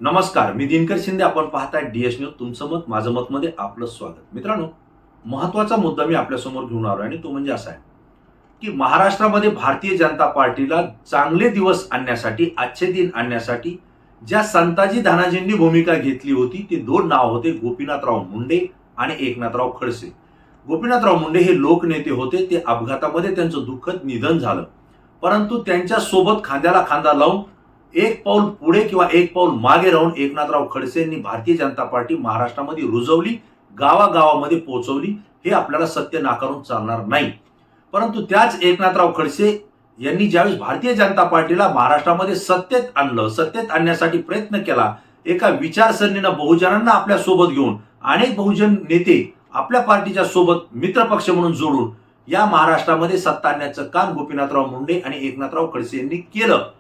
नमस्कार, मी दिनकर शिंदे. आपण पाहताय DS न्यूज. तुमचं मत माझं मत मध्ये आपलं स्वागत. मित्रांनो, महत्वाचा मुद्दा मी आपल्यासमोर घेऊन आलो आणि तो म्हणजे असा आहे की महाराष्ट्रामध्ये भारतीय जनता पार्टीला चांगले दिवस आणण्यासाठी, अच्छे दिन आणण्यासाठी ज्या संताजी धनाजींनी भूमिका घेतली होती ते दोन नाव होते, गोपीनाथराव मुंडे आणि एकनाथराव खडसे. गोपीनाथराव मुंडे हे लोकनेते होते. ते अपघातामध्ये त्यांचं दुःखद निधन झालं, परंतु त्यांच्या सोबत खांद्याला खांदा लावून एक पाऊल पुढे किंवा एक पाऊल मागे राहून एकनाथराव खडसे यांनी भारतीय जनता पार्टी महाराष्ट्रामध्ये रुजवली, गावागावामध्ये पोहोचवली. हे आपल्याला सत्य नाकारून चालणार नाही. परंतु त्याच एकनाथराव खडसे यांनी ज्यावेळेस भारतीय जनता पार्टीला महाराष्ट्रामध्ये सत्तेत आणलं, सत्तेत आणण्यासाठी प्रयत्न केला, एका विचारसरणीनं बहुजनांना आपल्या सोबत घेऊन अनेक बहुजन नेते आपल्या पार्टीच्या सोबत मित्रपक्ष म्हणून जोडून या महाराष्ट्रामध्ये सत्ता आणण्याचं काम गोपीनाथराव मुंडे आणि एकनाथराव खडसे यांनी केलं.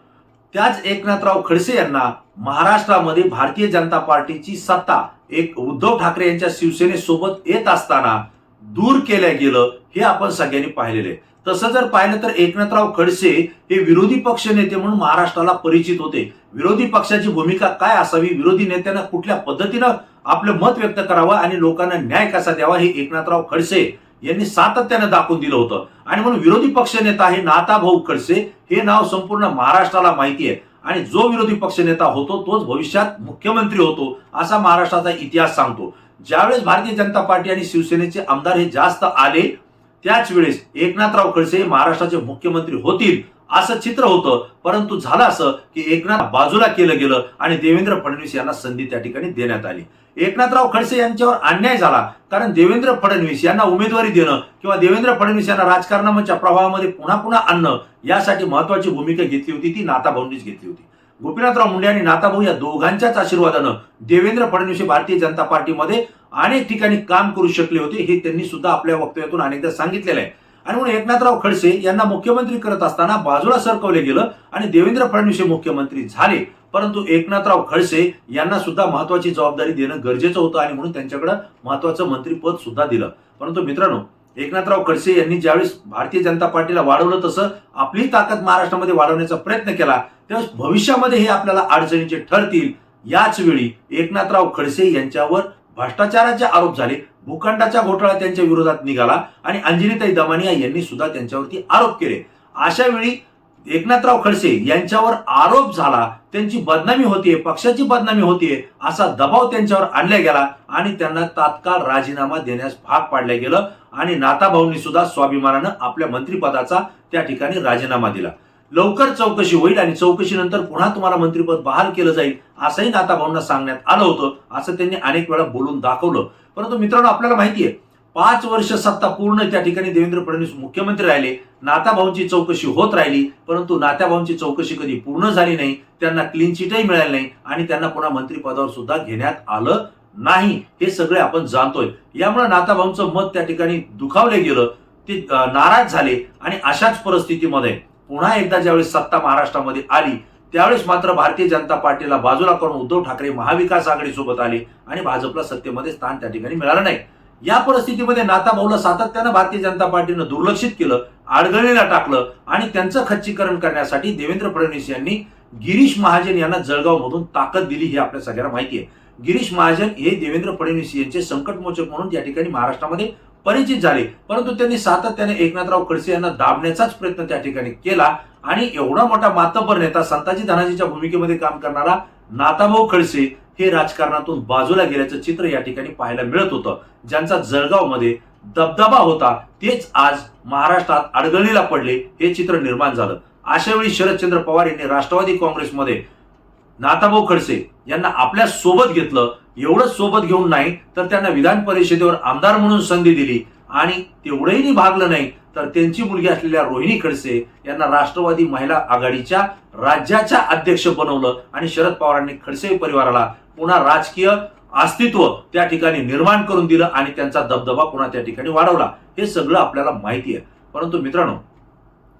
त्याच एकनाथराव खडसे यांना महाराष्ट्रामध्ये भारतीय जनता पार्टीची सत्ता एक उद्धव ठाकरे यांच्या शिवसेनेसोबत येत असताना दूर केलं गेलं, हे आपण सगळ्यांनी पाहिलेलं आहे. तसं जर पाहिलं तर एकनाथराव खडसे हे विरोधी पक्ष नेते म्हणून महाराष्ट्राला परिचित होते. विरोधी पक्षाची भूमिका काय असावी, विरोधी नेत्यांना कुठल्या पद्धतीनं आपलं मत व्यक्त करावं आणि लोकांना न्याय कसा द्यावा, हे एकनाथराव खडसे यांनी सातत्यानं दाखवून दिलं होतं. आणि म्हणून विरोधी पक्ष नेता हे नाथाभाऊ खडसे हे नाव संपूर्ण महाराष्ट्राला माहिती आहे. आणि जो विरोधी पक्ष नेता होतो तोच भविष्यात मुख्यमंत्री होतो, असा महाराष्ट्राचा इतिहास सांगतो. ज्यावेळेस भारतीय जनता पार्टी आणि शिवसेनेचे आमदार हे जास्त आले, त्याच वेळेस एकनाथराव खडसे हे महाराष्ट्राचे मुख्यमंत्री होतील असं चित्र होतं. परंतु झालं असं की एकनाथ बाजूला केलं गेलं आणि देवेंद्र फडणवीस यांना संधी त्या ठिकाणी देण्यात आली. एकनाथराव खडसे यांच्यावर अन्याय झाला, कारण देवेंद्र फडणवीस यांना उमेदवारी देणं किंवा देवेंद्र फडणवीस यांना राजकारणाच्या प्रभावामध्ये पुन्हा पुन्हा आणणं यासाठी महत्वाची भूमिका घेतली होती ती नाथाभाऊंनीच घेतली होती. गोपीनाथराव मुंडे आणि नाथाभाऊ या दोघांच्याच आशीर्वादानं देवेंद्र फडणवीस हे भारतीय जनता पार्टीमध्ये अनेक ठिकाणी काम करू शकले होते, हे त्यांनी सुद्धा आपल्या वक्तव्यातून अनेकदा सांगितलेलं आहे. आणि म्हणून एकनाथराव खडसे यांना मुख्यमंत्री करत असताना बाजूला सरकवले गेलं आणि देवेंद्र फडणवीस हे मुख्यमंत्री झाले. परंतु एकनाथराव खडसे यांना सुद्धा महत्वाची जबाबदारी देणं गरजेचं होतं आणि म्हणून त्यांच्याकडे महत्वाचं मंत्रीपद सुद्धा दिलं. परंतु मित्रांनो, एकनाथराव खडसे यांनी ज्यावेळेस भारतीय जनता पार्टीला वाढवलं तसं आपली ताकद महाराष्ट्रामध्ये वाढवण्याचा प्रयत्न केला, त्यावेळेस भविष्यामध्ये हे आपल्याला अडचणीचे ठरतील. याच वेळी एकनाथराव खडसे यांच्यावर भ्रष्टाचाराचे आरोप झाले, भूखंडाचा घोटाळा त्यांच्या विरोधात निघाला आणि अंजलीताई दमानिया यांनी सुद्धा त्यांच्यावरती आरोप केले. अशा वेळी एकनाथराव खडसे यांच्यावर आरोप झाला, त्यांची बदनामी होतीये, पक्षाची बदनामी होतीये, असा दबाव त्यांच्यावर आणला गेला आणि त्यांना तात्काळ राजीनामा देण्यास भाग पाडलं गेलं. आणि नाथाभाऊंनी सुद्धा स्वाभिमानानं आपल्या मंत्रिपदाचा त्या ठिकाणी राजीनामा दिला. लवकर चौकशी होईल आणि चौकशीनंतर पुन्हा तुम्हाला मंत्रिपद बहाल केलं जाईल असंही नाथाभाऊंना सांगण्यात आलं होतं, असं त्यांनी अनेक वेळा बोलून दाखवलं. परंतु मित्रांनो, आपल्याला माहितीये 5 वर्ष सत्ता पूर्ण त्या ठिकाणी देवेंद्र फडणवीस मुख्यमंत्री राहिले, नाथाभाऊंची चौकशी होत राहिली, परंतु नाथाभाऊंची चौकशी कधी पूर्ण झाली नाही, त्यांना क्लीन चिटही मिळाली नाही आणि त्यांना पुन्हा मंत्रिपदावर सुद्धा घेण्यात आलं नाही. हे सगळे आपण जाणतोय. यामुळे नाथाभाऊंचं मत त्या ठिकाणी दुखावलं गेलं, ते नाराज झाले आणि अशाच परिस्थितीमध्ये पुन्हा एकदा ज्यावेळेस सत्ता महाराष्ट्रामध्ये आली, त्यावेळेस मात्र भारतीय जनता पार्टीला बाजूला करून उद्धव ठाकरे महाविकास आघाडीसोबत आले आणि भाजपला सत्तेमध्ये स्थान त्या ठिकाणी मिळालं नाही. या परिस्थितीमध्ये नाथाभाऊला सातत्यानं भारतीय जनता पार्टीनं दुर्लक्षित केलं, अडगळीला टाकलं आणि त्यांचं खच्चीकरण करण्यासाठी देवेंद्र फडणवीस यांनी गिरीश महाजन यांना जळगावमधून ताकद दिली, हे आपल्या सगळ्यांना माहिती आहे. गिरीश महाजन हे देवेंद्र फडणवीस यांचे संकटमोचक म्हणून या ठिकाणी महाराष्ट्रामध्ये परिचित झाले. परंतु त्यांनी सातत्याने एकनाथराव खडसे यांना दाबण्याचाच प्रयत्न त्या ठिकाणी केला आणि एवढा मोठा मातब्बर नेता, संताजी धनाजीच्या भूमिकेमध्ये काम करणारा नाथाभाऊ खडसे हे राजकारणातून बाजूला गेल्याचं चित्र या ठिकाणी पाहायला मिळत होतं. ज्यांचा जळगावमध्ये दबदबा होता तेच आज महाराष्ट्रात अडगळीला पडले, हे चित्र निर्माण झालं. अशा वेळी शरदचंद्र पवार यांनी राष्ट्रवादी काँग्रेसमध्ये नाथाभाऊ खडसे यांना आपल्या सोबत घेतलं. एवढंच सोबत घेऊन नाही तर त्यांना विधान परिषदेवर आमदार म्हणून संधी दिली आणि तेवढंही भागलं नाही तर त्यांची मुलगी असलेल्या रोहिणी खडसे यांना राष्ट्रवादी महिला आघाडीच्या राज्याच्या अध्यक्ष बनवलं आणि शरद पवारांनी खडसे परिवाराला पुन्हा राजकीय अस्तित्व त्या ठिकाणी निर्माण करून दिलं आणि त्यांचा दबदबा पुन्हा त्या ठिकाणी वाढवला. हे सगळं आपल्याला माहिती आहे. परंतु मित्रांनो,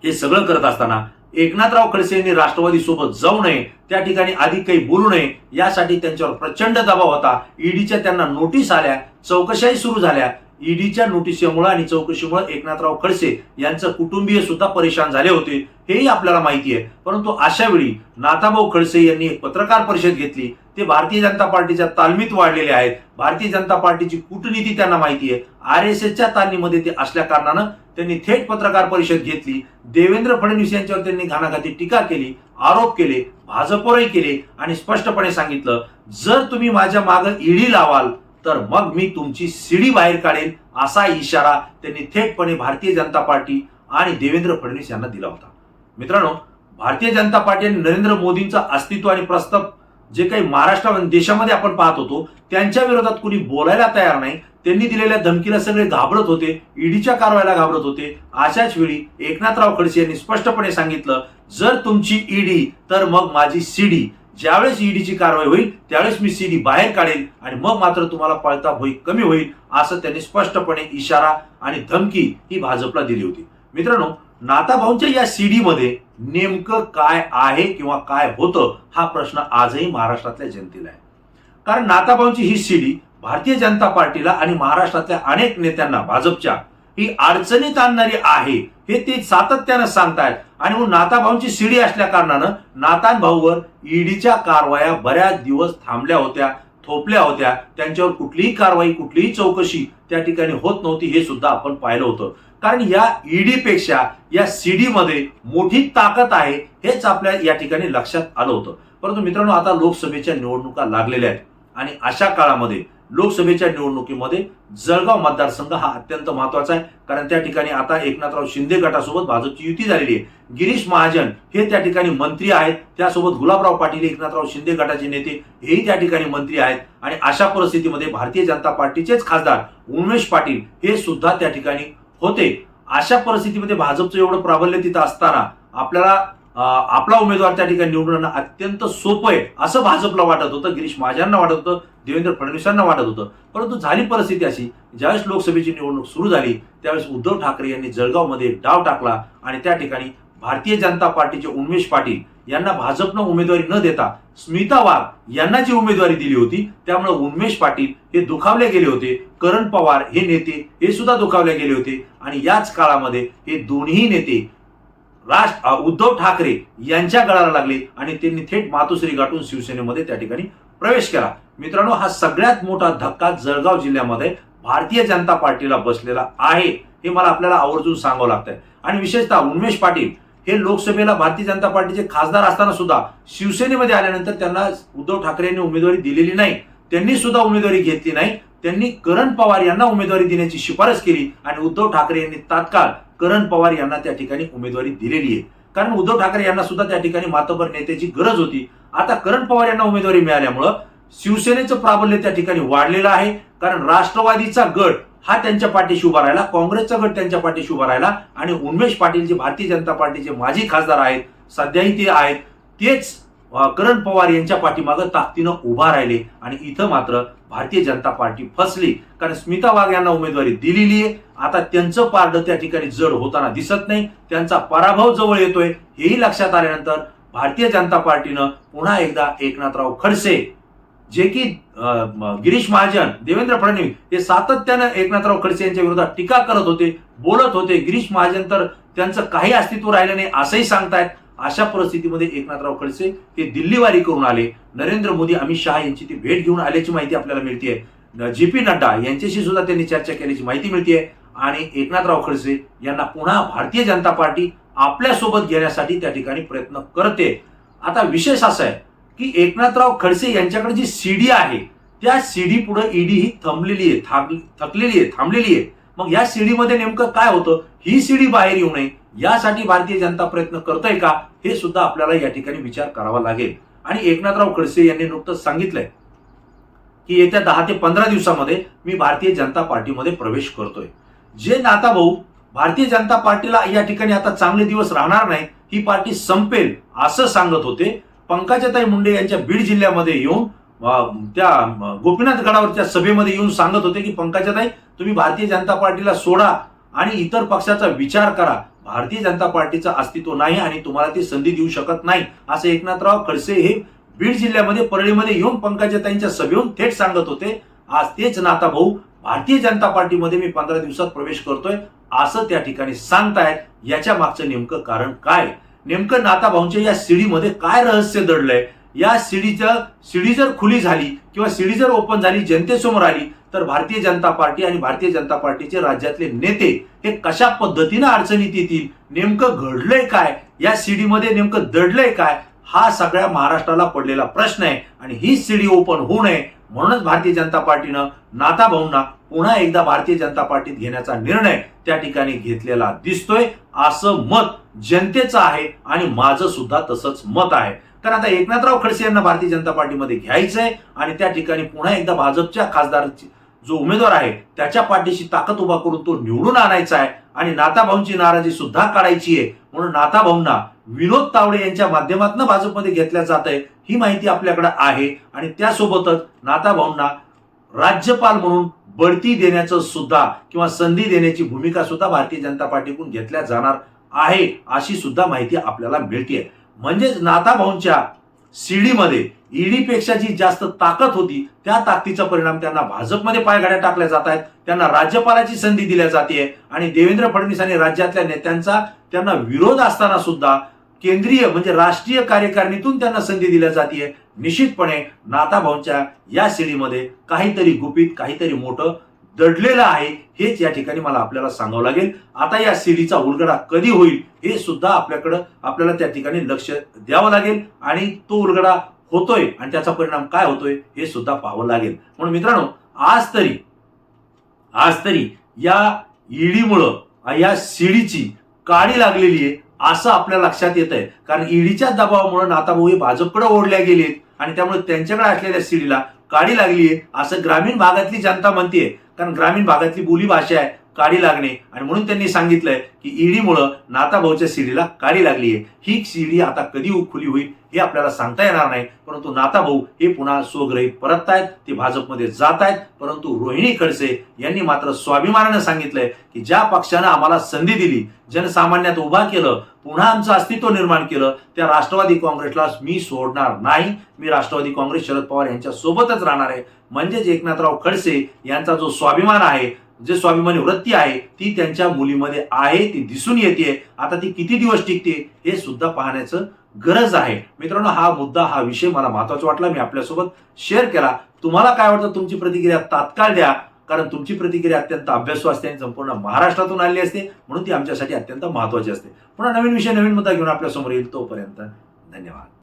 हे सगळं करत असताना एकनाथराव खडसे यांनी राष्ट्रवादी सोबत जाऊ नये, त्या ठिकाणी अधिक काही बोलू नये, यासाठी त्यांच्यावर प्रचंड दबाव होता. ईडीच्या त्यांना नोटीस आल्या, चौकशाही सुरू झाल्या. ईडीच्या नोटीसमुळे आणि चौकशीमुळे एकनाथराव खडसे यांचं कुटुंबीय सुद्धा परेशान झाले होते, हेही आपल्याला माहिती आहे. परंतु अशा वेळी नाथाभाऊ खडसे यांनी एक पत्रकार परिषद घेतली. ते भारतीय जनता पार्टीच्या तालमीत वाढलेले आहेत. भारतीय जनता पार्टीची कूटनीती त्यांना माहिती आहे. RSSच्या तालमीमध्ये ते असल्या कारणानं त्यांनी थेट पत्रकार परिषद घेतली. देवेंद्र फडणवीस यांच्यावर त्यांनी घाणाघाती टीका केली, आरोप केले, भाजपवरही केले आणि स्पष्टपणे सांगितलं, जर तुम्ही माझ्या मागे ईडी लावाल तर मग मी तुमची सीडी बाहेर काढेन, असा इशारा त्यांनी थेटपणे भारतीय जनता पार्टी आणि देवेंद्र फडणवीस यांना दिला होता. मित्रांनो, भारतीय जनता पार्टी आणि नरेंद्र मोदींचं अस्तित्व आणि प्रस्ताव जे काही महाराष्ट्र देशामध्ये आपण पाहत होतो त्यांच्या विरोधात कुणी बोलायला तयार नाही. त्यांनी दिलेल्या धमकीला सगळे घाबरत होते, ईडीच्या कारवाईला घाबरत होते. अशाच वेळी एकनाथराव खडसे यांनी स्पष्टपणे सांगितलं, जर तुमची ईडी तर मग माझी सीडी. ज्यावेळेस ईडीची कारवाई होईल त्यावेळेस मी सीडी बाहेर काढेल आणि मग मात्र तुम्हाला पळता भोई कमी होईल, असं त्यांनी स्पष्टपणे इशारा आणि धमकी ही भाजपला दिली होती. मित्रांनो, नाथाभाऊंच्या या सीडी मध्ये नेमकं काय आहे किंवा काय होतं हा प्रश्न आजही महाराष्ट्रातल्या जनतेला आहे. कारण नाथाभाऊंची ही सीडी भारतीय जनता पार्टीला आणि महाराष्ट्रातल्या अनेक नेत्यांना भाजपच्या ही अडचणीत आणणारी आहे हे ते सातत्यानं सांगतायत. आणि म्हणून नाथाभाऊंची सीडी असल्या कारणानं नाथाभाऊवर ईडीच्या कारवाया बऱ्याच दिवस थांबल्या होत्या, थोपल्या होत्या. त्यांच्यावर कुठलीही कारवाई, कुठलीही चौकशी त्या ठिकाणी होत नव्हती, हे सुद्धा आपण पाहिलं होतं. कारण या ईडी पेक्षा या सीडी मध्ये मोठी ताकद आहे हेच आपल्या या ठिकाणी लक्षात आलं होतं. परंतु मित्रांनो, आता लोकसभेच्या निवडणुका लागलेल्या आहेत आणि अशा काळामध्ये लोकसभेच्या निवडणुकीमध्ये जळगाव मतदारसंघ हा अत्यंत महत्वाचा आहे. कारण त्या ठिकाणी आता एकनाथराव शिंदे गटासोबत भाजपची युती झालेली आहे. गिरीश महाजन हे त्या ठिकाणी मंत्री आहेत, त्यासोबत गुलाबराव पाटील एकनाथराव शिंदे गटाचे नेते हेही त्या ठिकाणी मंत्री आहेत. आणि अशा परिस्थितीमध्ये भारतीय जनता पार्टीचेच खासदार उमेश पाटील हे सुद्धा त्या ठिकाणी होते. अशा परिस्थितीमध्ये भाजपचं एवढं प्राबल्य तिथं असताना आपल्याला आपला उमेदवार त्या ठिकाणी निवडून आणणं अत्यंत सोपं आहे असं भाजपला वाटत होतं, गिरीश महाजनांना वाटत होतं, देवेंद्र फडणवीसांना वाटत होतं. परंतु झाली परिस्थिती अशी, ज्यावेळेस लोकसभेची निवडणूक सुरू झाली त्यावेळेस उद्धव ठाकरे यांनी जळगावमध्ये डाव टाकला आणि त्या ठिकाणी भारतीय जनता पार्टीचे उमेश पाटील यांना भाजपनं उमेदवारी न देता स्मिता वाघ यांना जी उमेदवारी दिली होती, त्यामुळे उमेश पाटील हे दुखावले गेले होते. करण पवार हे नेते हे सुद्धा दुखावले गेले होते. आणि याच काळामध्ये हे दोन्ही नेते उद्धव ठाकरे यांच्या गळाला लागले आणि त्यांनी थेट मातोश्री गाठून शिवसेनेमध्ये त्या ठिकाणी प्रवेश केला. मित्रांनो, हा सगळ्यात मोठा धक्का जळगाव जिल्ह्यामध्ये भारतीय जनता पार्टीला बसलेला आहे हे मला आपल्याला आवर्जून सांगावं लागतंय. आणि विशेषतः उमेश पाटील हे लोकसभेला भारतीय जनता पार्टीचे खासदार असताना सुद्धा शिवसेनेमध्ये आल्यानंतर त्यांना उद्धव ठाकरे यांनी उमेदवारी दिलेली नाही, त्यांनी सुद्धा उमेदवारी घेतली नाही. त्यांनी करण पवार यांना उमेदवारी देण्याची शिफारस केली आणि उद्धव ठाकरे यांनी तात्काळ करण पवार यांना त्या ठिकाणी उमेदवारी दिलेली आहे. कारण उद्धव ठाकरे यांना सुद्धा त्या ठिकाणी मातबर नेत्याची गरज होती. आता करण पवार यांना उमेदवारी मिळाल्यामुळं शिवसेनेचं प्राबल्य त्या ठिकाणी वाढलेलं आहे. कारण राष्ट्रवादीचा गट हा त्यांच्या पाठीशी उभा राहिला, काँग्रेसचा गट त्यांच्या पाठीशी उभा राहिला आणि उमेश पाटील जे भारतीय जनता पार्टीचे माजी खासदार आहेत, सध्याही ते आहेत, तेच करण पवार यांच्या पाठीमागं ताकदीनं उभा राहिले. आणि इथं मात्र भारतीय जनता पार्टी फसली. कारण स्मिता वाघ यांना उमेदवारी दिलेली आहे, आता त्यांचं पारडं त्या ठिकाणी जड होताना दिसत नाही, त्यांचा पराभव जवळ येतोय हेही लक्षात आल्यानंतर भारतीय जनता पार्टीनं पुन्हा एकदा एकनाथराव खडसे जे की गिरीश महाजन, देवेंद्र फडणवीस हे सातत्यानं एकनाथराव खडसे यांच्या विरोधात टीका करत होते, बोलत होते. गिरीश महाजन तर त्यांचं काही अस्तित्व राहिलं नाही असंही सांगतायत. अशा परिस्थितीमध्ये एकनाथराव खडसे हे दिल्लीवारी करून आले. नरेंद्र मोदी, अमित शहा यांची ती भेट घेऊन आल्याची माहिती आपल्याला मिळतेय. JP नड्डा यांच्याशी सुद्धा त्यांनी चर्चा केल्याची माहिती मिळतेय. आणि एकनाथराव खडसे यांना पुन्हा भारतीय जनता पार्टी आपल्या सोबत घेण्यासाठी त्या ठिकाणी प्रयत्न करते. आता विशेष असं आहे की एकनाथराव खडसे यांच्याकडे जी सीडी आहे त्या सीडी पुढे ईडी ही थकलेली आहे, थांबलेली आहे. मग या सीडीमध्ये नेमकं काय होतं, ही सीडी बाहेर येऊ नये यासाठी भारतीय जनता प्रयत्न करतोय का हे सुद्धा आपल्याला या ठिकाणी विचार करावा लागेल. आणि एकनाथराव खडसे यांनी नुकतंच सांगितलंय की येत्या 10 ते 15 दिवसामध्ये मी भारतीय जनता पार्टीमध्ये प्रवेश करतोय. जे नाथाभाऊ भारतीय जनता पार्टीला या ठिकाणी आता चांगले दिवस राहणार नाही, ही पार्टी संपेल असं सांगत होते. पंकजाताई मुंडे यांच्या बीड जिल्ह्यामध्ये येऊन त्या गोपीनाथ गडावरच्या सभेमध्ये येऊन सांगत होते की पंकजाताई तुम्ही भारतीय जनता पार्टीला सोडा आणि इतर पक्षाचा विचार करा, भारतीय जनता पार्टीचं अस्तित्व नाही आणि तुम्हाला ती संधी देऊ शकत नाही असं एकनाथराव खडसे हे बीड जिल्ह्यामध्ये परळीमध्ये येऊन पंकजाताईंच्या सभेहून थेट सांगत होते. आज तेच नाथाभाऊ भारतीय जनता पार्टीमध्ये मी 15 दिवसात प्रवेश करतोय असं त्या ठिकाणी सांगतायत. याच्या मागचं नेमकं कारण काय, नेमकं नाथाभाऊंच्या या सीडीमध्ये काय रहस्य दडलंय या शिडी जर खुली झाली किंवा शिडी जर ओपन झाली, जनतेसमोर आली, तर भारतीय जनता पार्टी आणि भारतीय जनता पार्टीचे राज्यातले नेते हे कशा पद्धतीनं अडचणीत येतील, नेमकं घडलंय काय, या शिडीमध्ये नेमकं दडलंय काय, हा सगळ्या महाराष्ट्राला पडलेला प्रश्न आहे. आणि ही शिडी ओपन होऊ नये म्हणूनच भारतीय जनता पार्टीनं नाथाभाऊंना पुन्हा एकदा भारतीय जनता पार्टीत घेण्याचा निर्णय त्या ठिकाणी घेतलेला दिसतोय. असं मत जनतेचं आहे आणि माझं सुद्धा तसंच मत आहे. तर आता एकनाथराव खडसे यांना भारतीय जनता पार्टीमध्ये घ्यायचंय आणि त्या ठिकाणी पुन्हा एकदा भाजपच्या खासदाराची जो उमेदवार आहे त्याच्या पाठीशी ताकद उभा करून तो निवडून आणायचा आहे आणि नाथाभाऊंची नाराजी सुद्धा काढायची आहे. म्हणून नाथाभाऊंना विनोद तावडे यांच्या माध्यमातून भाजपमध्ये घेतल्या जात आहे ही माहिती आपल्याकडे आहे. आणि त्यासोबतच नाथाभाऊंना राज्यपाल म्हणून बढती देण्याचं सुद्धा किंवा संधी देण्याची भूमिका सुद्धा भारतीय जनता पार्टीकडून घेतल्या जाणार आहे अशी सुद्धा माहिती आपल्याला मिळते. म्हणजेच नाथाभाऊंच्या शिडीमध्ये ईडीपेक्षा जी जास्त ताकद होती त्या ताकदीचा परिणाम त्यांना भाजपमध्ये पायघड्या टाकल्या जात आहेत. त्यांना राज्यपालाची संधी दिल्या जाते आणि देवेंद्र फडणवीस आणि राज्यातल्या नेत्यांचा त्यांना विरोध असताना सुद्धा केंद्रीय म्हणजे राष्ट्रीय कार्यकारिणीतून त्यांना संधी दिल्या जाते. निश्चितपणे नाथाभाऊंच्या या शिडीमध्ये काहीतरी गुपित, काहीतरी मोठं दडलेलं आहे हेच या ठिकाणी मला आपल्याला सांगावं लागेल. आता या शिडीचा उलगडा कधी होईल हे सुद्धा आपल्याला त्या ठिकाणी लक्ष द्यावं लागेल आणि तो उलगडा होतोय आणि त्याचा परिणाम काय होतोय हे सुद्धा पाहावं लागेल. म्हणून मित्रांनो आज तरी या ईडीमुळं या शिडीची काडी लागलेली आहे असं आपल्या लक्षात येत आहे. कारण ईडीच्या दबावामुळे नाथाभाऊ हे भाजपकडे ओढल्या गेलेत आणि त्यामुळे त्यांच्याकडे असलेल्या शिडीला काडी लागली आहे असं ग्रामीण भागातली जनता म्हणते. कारण ग्रामीण भागातली बोली भाषा आहे काडी लागणे आणि म्हणून त्यांनी सांगितलंय की ईडीमुळं नाथाभाऊच्या शिडीला काडी लागली आहे. ही शिडी आता कधी खुली होईल हे आपल्याला सांगता येणार नाही. परंतु नाथाभाऊ हे पुन्हा स्वग्रहित परततायत, ते भाजपमध्ये जात आहेत. परंतु रोहिणी खडसे यांनी मात्र स्वाभिमानानं सांगितलंय की ज्या पक्षानं आम्हाला संधी दिली, जनसामान्यात उभा केलं, पुन्हा आमचं अस्तित्व निर्माण केलं, त्या राष्ट्रवादी काँग्रेसला मी सोडणार नाही. मी राष्ट्रवादी काँग्रेस शरद पवार यांच्या सोबतच राहणार आहे. म्हणजेच एकनाथराव खडसे यांचा जो स्वाभिमान आहे, जे स्वाभिमानी वृत्ती आहे ती त्यांच्या मुलीमध्ये आहे, ती दिसून येते. आता ती किती दिवस टिकते हे सुद्धा पाहण्याचं गरज आहे. मित्रांनो, हा मुद्दा, हा विषय मला महत्त्वाचा वाटला, मी आपल्यासोबत शेअर केला. तुम्हाला काय वाटतं तुमची प्रतिक्रिया तात्काळ द्या, कारण तुमची प्रतिक्रिया अत्यंत अभ्यासू असते आणि संपूर्ण महाराष्ट्रातून आलेली असते, म्हणून ती आमच्यासाठी अत्यंत महत्त्वाची असते. पुन्हा नवीन विषय, नवीन मुद्दा घेऊन आपल्यासमोर येईल. तोपर्यंत धन्यवाद.